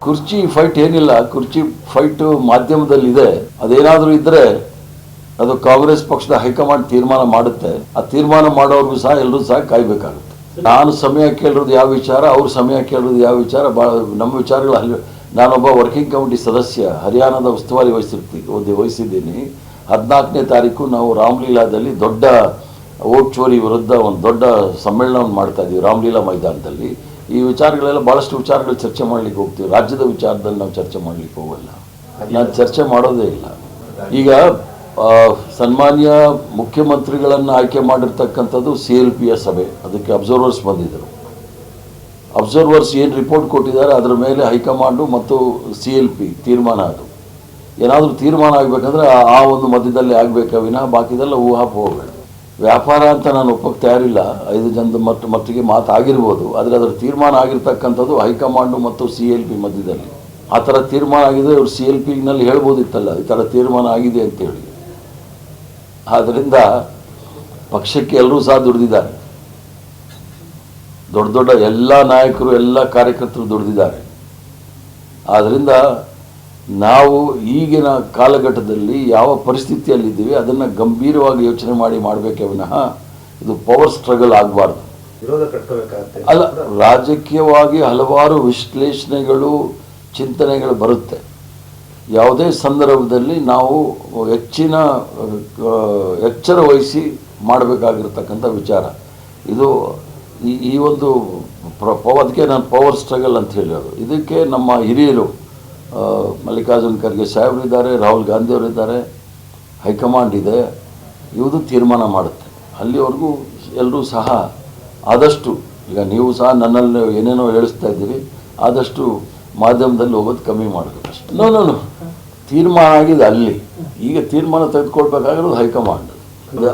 ಕುರ್ಚಿ ಫೈಟ್ ಏನಿಲ್ಲ, ಕುರ್ಚಿ ಫೈಟ್ ಮಾಧ್ಯಮದಲ್ಲಿದೆ. ಅದೇನಾದರೂ ಇದ್ದರೆ ಅದು ಕಾಂಗ್ರೆಸ್ ಪಕ್ಷದ ಹೈಕಮಾಂಡ್ ತೀರ್ಮಾನ ಮಾಡುತ್ತೆ. ಆ ತೀರ್ಮಾನ ಮಾಡೋರ್ಗೂ ಸಹ ಎಲ್ಲರೂ ಸಹ ಕಾಯಬೇಕಾಗುತ್ತೆ. ನಾನು ಸಮಯ ಕೇಳಿರೋದು ಯಾವ ವಿಚಾರ, ಅವ್ರು ಸಮಯ ಕೇಳಿರೋದು ಯಾವ ವಿಚಾರ, ನಮ್ಮ ವಿಚಾರಗಳು ಅಲ್ಲಿ. ನಾನೊಬ್ಬ ವರ್ಕಿಂಗ್ ಕಮಿಟಿ ಸದಸ್ಯ, ಹರಿಯಾಣದ ಉಸ್ತುವಾರಿ ವಹಿಸಿದ್ದೀನಿ. 14ನೇ ತಾರೀಕು ನಾವು ರಾಮಲೀಲಾದಲ್ಲಿ ದೊಡ್ಡ ಓಟ್ ಚೋರಿ ವಿರುದ್ಧ ಒಂದು ದೊಡ್ಡ ಸಮ್ಮೇಳನವನ್ನು ಮಾಡ್ತಾ ಇದ್ದೀವಿ ರಾಮಲೀಲಾ ಮೈದಾನದಲ್ಲಿ. ಈ ವಿಚಾರಗಳೆಲ್ಲ ಭಾಳಷ್ಟು ವಿಚಾರಗಳು ಚರ್ಚೆ ಮಾಡಲಿಕ್ಕೆ ಹೋಗ್ತೀವಿ. ರಾಜ್ಯದ ವಿಚಾರದಲ್ಲಿ ನಾವು ಚರ್ಚೆ ಮಾಡಲಿಕ್ಕೆ ಹೋಗಲ್ಲ, ನಾನು ಚರ್ಚೆ ಮಾಡೋದೇ ಇಲ್ಲ. ಈಗ ಸನ್ಮಾನ್ಯ ಮುಖ್ಯಮಂತ್ರಿಗಳನ್ನು ಆಯ್ಕೆ ಮಾಡಿರ್ತಕ್ಕಂಥದ್ದು CLPಯ ಸಭೆ, ಅದಕ್ಕೆ ಅಬ್ಸರ್ವರ್ಸ್ ಬಂದಿದ್ದರು. ಅಬ್ಸರ್ವರ್ಸ್ ಏನು ರಿಪೋರ್ಟ್ ಕೊಟ್ಟಿದ್ದಾರೆ ಅದರ ಮೇಲೆ ಹೈಕಮಾಂಡು ಮತ್ತು CLP ತೀರ್ಮಾನ. ಅದು ಏನಾದರೂ ತೀರ್ಮಾನ ಆಗಬೇಕಂದ್ರೆ ಆ ಒಂದು ಮಧ್ಯದಲ್ಲಿ ಆಗಬೇಕ ವಿನಃ ಬಾಕಿದೆಲ್ಲ ಊಹಾಪೋಹಗಳು. ವ್ಯಾಪಾರ ಅಂತ ನಾನು ಒಪ್ಪಕ್ಕೆ ತಯಾರಿಲ್ಲ. 5 ಜನದ ಮಟ್ಟಿಗೆ ಮಾತಾಗಿರ್ಬೋದು, ಆದರೆ ಅದರ ತೀರ್ಮಾನ ಆಗಿರ್ತಕ್ಕಂಥದ್ದು ಹೈಕಮಾಂಡು ಮತ್ತು CLP ಮಧ್ಯದಲ್ಲಿ. ಆ ಥರ ತೀರ್ಮಾನ ಆಗಿದೆ. ಇವರು CLPನಲ್ಲಿ ಹೇಳ್ಬೋದಿತ್ತಲ್ಲ ಈ ಥರ ತೀರ್ಮಾನ ಆಗಿದೆ ಅಂತೇಳಿ. ಆದ್ದರಿಂದ ಪಕ್ಷಕ್ಕೆ ಎಲ್ಲರೂ ಸಹ ದುಡಿದಿದ್ದಾರೆ. ದೊಡ್ಡ ದೊಡ್ಡ ಎಲ್ಲ ನಾಯಕರು, ಎಲ್ಲ ಕಾರ್ಯಕರ್ತರು ದುಡಿದಿದ್ದಾರೆ. ಆದ್ದರಿಂದ ನಾವು ಈಗಿನ ಕಾಲಘಟ್ಟದಲ್ಲಿ ಯಾವ ಪರಿಸ್ಥಿತಿಯಲ್ಲಿದ್ದೀವಿ ಅದನ್ನು ಗಂಭೀರವಾಗಿ ಯೋಚನೆ ಮಾಡಬೇಕೇ ವಿನಃ ಇದು ಪವರ್ ಸ್ಟ್ರಗಲ್ ಆಗಬಾರ್ದು. ಅಲ್ಲ, ರಾಜಕೀಯವಾಗಿ ಹಲವಾರು ವಿಶ್ಲೇಷಣೆಗಳು, ಚಿಂತನೆಗಳು ಬರುತ್ತೆ. ಯಾವುದೇ ಸಂದರ್ಭದಲ್ಲಿ ನಾವು ಎಚ್ಚರ ವಹಿಸಿ ಮಾಡಬೇಕಾಗಿರ್ತಕ್ಕಂಥ ವಿಚಾರ ಇದು. ಈ ಒಂದು ಅದಕ್ಕೆ ನಾನು ಪವರ್ ಸ್ಟ್ರಗಲ್ ಅಂತ ಹೇಳೋದು. ಇದಕ್ಕೆ ನಮ್ಮ ಹಿರಿಯರು ಮಲ್ಲಿಕಾರ್ಜುನ್ ಖರ್ಗೆ ಸಾಹೇಬರಿದ್ದಾರೆ, ರಾಹುಲ್ ಗಾಂಧಿಯವರಿದ್ದಾರೆ, ಹೈಕಮಾಂಡ್ ಇದೆ, ಇವುದು ತೀರ್ಮಾನ ಮಾಡುತ್ತೆ. ಅಲ್ಲಿವರೆಗೂ ಎಲ್ಲರೂ ಸಹ ಆದಷ್ಟು, ಈಗ ನೀವು ಸಹ ನನ್ನಲ್ಲಿ ಏನೇನೋ ಹೇಳಿಸ್ತಾ ಇದ್ದೀರಿ, ಆದಷ್ಟು ಮಾಧ್ಯಮದಲ್ಲಿ ಹೋಗೋದು ಕಮ್ಮಿ ಮಾಡಬೇಕು ಅಷ್ಟೇ. ನೋ ತೀರ್ಮಾನ ಆಗಿದೆ ಅಲ್ಲಿ. ಈಗ ತೀರ್ಮಾನ ತೆಗೆದುಕೊಳ್ಬೇಕಾಗಿರೋದು ಹೈಕಮಾಂಡ್.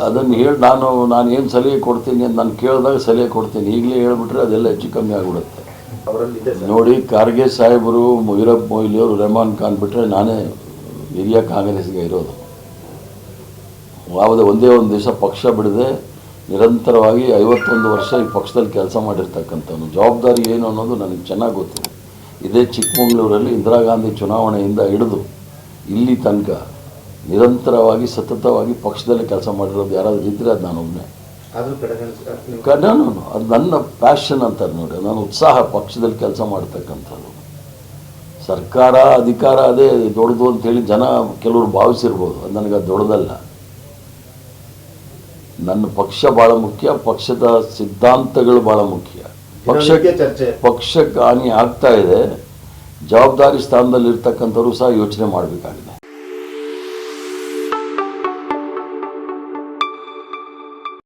ಅದನ್ನು ಹೇಳಿ ನಾನು ಏನು ಸಲಹೆ ಕೊಡ್ತೀನಿ ಅಂತ ನಾನು ಕೇಳಿದಾಗ ಸಲಹೆ ಕೊಡ್ತೀನಿ. ಈಗಲೇ ಹೇಳ್ಬಿಟ್ರೆ ಅದೆಲ್ಲ ಹೆಚ್ಚು ಕಮ್ಮಿ ಆಗಿಬಿಡುತ್ತೆ. ನೋಡಿ, ಖರ್ಗೆ ಸಾಹೇಬರು, ವೀರಪ್ಪ ಮೊಯ್ಲಿಯವರು, ರೆಹಮಾನ್ ಖಾನ್ ಬಿಟ್ಟರೆ ನಾನೇ ಹಿರಿಯ ಕಾಂಗ್ರೆಸ್ಗೆ ಇರೋದು. ಯಾವುದೇ ಒಂದೇ ಒಂದು ದಿವಸ ಪಕ್ಷ ಬಿಡದೆ ನಿರಂತರವಾಗಿ 51 ವರ್ಷ ಈ ಪಕ್ಷದಲ್ಲಿ ಕೆಲಸ ಮಾಡಿರ್ತಕ್ಕಂಥವ್ನು. ಜವಾಬ್ದಾರಿ ಏನು ಅನ್ನೋದು ನನಗೆ ಚೆನ್ನಾಗಿ ಗೊತ್ತಿದೆ. ಇದೇ ಚಿಕ್ಕಮಗಳೂರಲ್ಲಿ ಇಂದಿರಾ ಗಾಂಧಿ ಚುನಾವಣೆಯಿಂದ ಹಿಡಿದು ಇಲ್ಲಿ ತನಕ ನಿರಂತರವಾಗಿ ಸತತವಾಗಿ ಪಕ್ಷದಲ್ಲಿ ಕೆಲಸ ಮಾಡಿರೋದು ಯಾರಾದರೂ ಇದ್ದರೆ ಅದು ನಾನೊಬ್ಬನೇ. ಅದು ನನ್ನ ಪ್ಯಾಷನ್ ಅಂತಾರೆ ನೋಡಿ, ನಾನು ಉತ್ಸಾಹ ಪಕ್ಷದಲ್ಲಿ ಕೆಲಸ ಮಾಡ್ತಕ್ಕಂಥದ್ದು. ಸರ್ಕಾರ ಅಧಿಕಾರ ಅದೇ ದೊಡ್ಡದು ಅಂತೇಳಿ ಜನ ಕೆಲವರು ಭಾವಿಸಿರ್ಬೋದು, ಅದು ನನಗೆ ಅದು ದೊಡ್ಡದಲ್ಲ. ನನ್ನ ಪಕ್ಷ ಭಾಳ ಮುಖ್ಯ, ಪಕ್ಷದ ಸಿದ್ಧಾಂತಗಳು ಭಾಳ ಮುಖ್ಯ. ಪಕ್ಷಕ್ಕೆ ಹಾನಿ ಆಗ್ತಾ ಇದೆ, ಜವಾಬ್ದಾರಿ ಸ್ಥಾನದಲ್ಲಿರ್ತಕ್ಕಂಥವ್ರು ಸಹ ಯೋಚನೆ ಮಾಡಬೇಕಾಗಿದೆ.